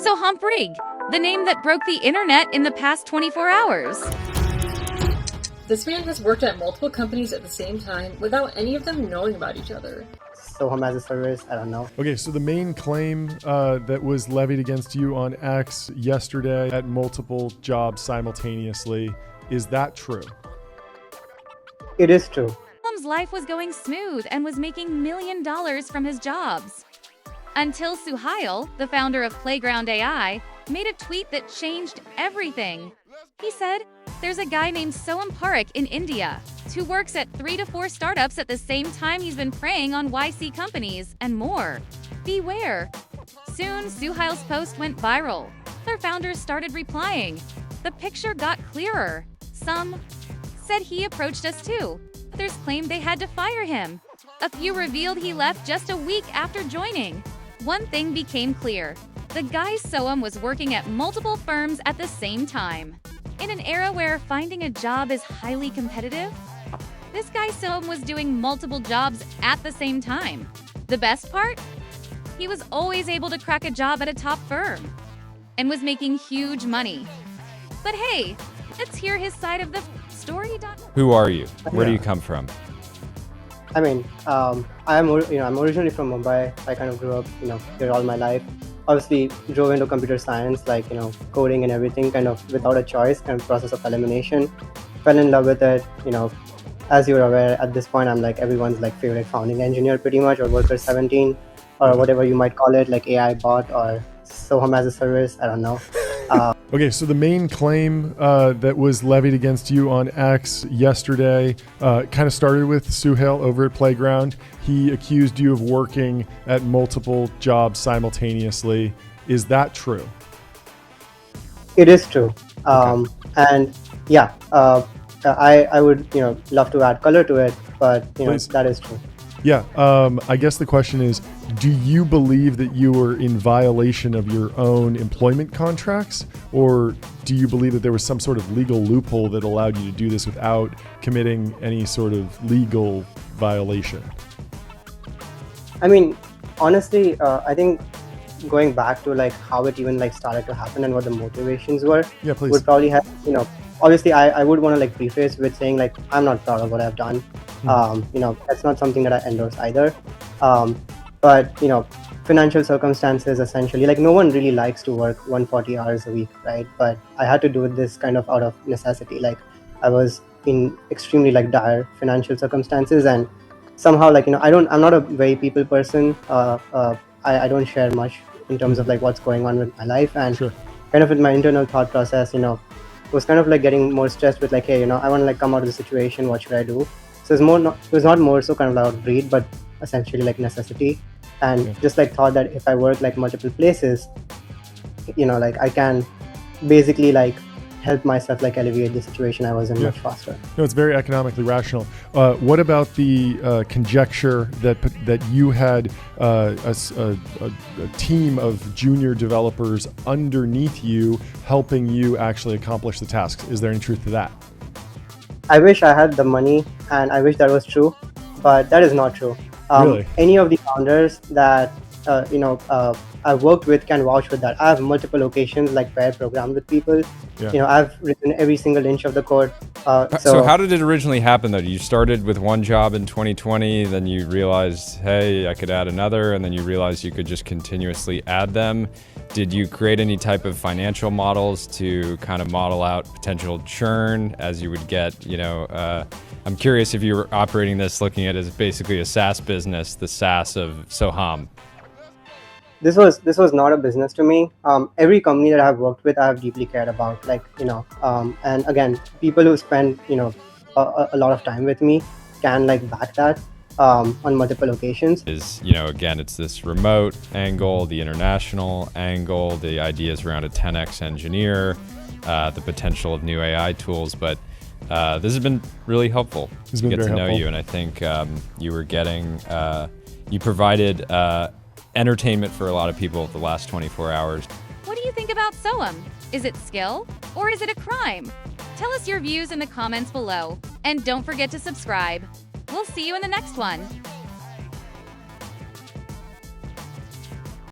Soham Parekh, the name that broke the internet in the past 24 hours. This man has worked at multiple companies at the same time without any of them knowing about each other. Soham as a service, I don't know. Okay, so the main claim that was levied against you on X yesterday at multiple jobs simultaneously, is that true? It is true. Soham's life was going smooth and was making $1 million from his jobs. Until Suhail, the founder of Playground AI, made a tweet that changed everything. He said, "There's a guy named Soham Parekh in India who works at 3 to 4 startups at the same time he's been preying on YC companies and more. Beware." Soon, Suhail's post went viral. Other founders started replying. The picture got clearer. Some said he approached us too. Others claimed they had to fire him. A few revealed he left just a week after joining. One thing became clear. The guy Soham was working at multiple firms at the same time. In an era where finding a job is highly competitive, this guy Soham was doing multiple jobs at the same time. The best part? He was always able to crack a job at a top firm and was making huge money. But hey, let's hear his side of the story. Who are you? Where do you come from? I mean, I'm originally from Mumbai. I kind of grew up, here all my life. Obviously, drove into computer science, coding and everything, kind of without a choice, kind of process of elimination. Fell in love with it, As you're aware, at this point, I'm like everyone's favorite founding engineer, pretty much, or worker 17, or whatever you might call it, like AI bot or Soham as a service. I don't know. Okay, so the main claim that was levied against you on X yesterday kind of started with Suhail over at Playground. He accused you of working at multiple jobs simultaneously. Is that true? It is true. And yeah, I would love to add color to it, but Please. that is true. Yeah, I guess the question is, do you believe that you were in violation of your own employment contracts, or do you believe that there was some sort of legal loophole that allowed you to do this without committing any sort of legal violation? I mean, honestly, I think going back to how it even started to happen and what the motivations were, Yeah, please. would probably have, obviously I would want to preface with saying I'm not proud of what I've done. That's not something that I endorse either. But financial circumstances, essentially, no one really likes to work 140 hours a week, right? But I had to do this kind of out of necessity. I was in extremely dire financial circumstances, and somehow I'm not a very people person. I don't share much in terms of what's going on with my life, and Sure. kind of with my internal thought process, was kind of getting more stressed with hey, I want to come out of the situation. What should I do? So it was not more so kind of out of greed, but essentially necessity, and Yeah. just thought that if I work multiple places, I can basically help myself alleviate the situation I was in much faster. No, it's very economically rational. What about the conjecture that you had a team of junior developers underneath you helping you actually accomplish the tasks? Is there any truth to that? I wish I had the money, and I wish that was true, but that is not true. Really? Any of the founders that I've worked with can vouch with that. I have multiple locations pair programmed with people. Yeah. I've written every single inch of the code. So how did it originally happen though? You started with one job in 2020, then you realized, hey, I could add another, and then you realized you could just continuously add them. Did you create any type of financial models to kind of model out potential churn as you would get, I'm curious if you were operating this looking at it as basically a SaaS business, the SaaS of Soham. This was not a business to me. Every company that I've worked with, I have deeply cared about. And again, people who spend a lot of time with me can back that on multiple occasions. Again, it's this remote angle, the international angle, the ideas around a 10x engineer, the potential of new AI tools, but this has been really helpful to get to know you, and I think you provided entertainment for a lot of people the last 24 hours. What do you think about Soham? Is it skill or is it a crime? Tell us your views in the comments below, and don't forget to subscribe. We'll see you in the next one.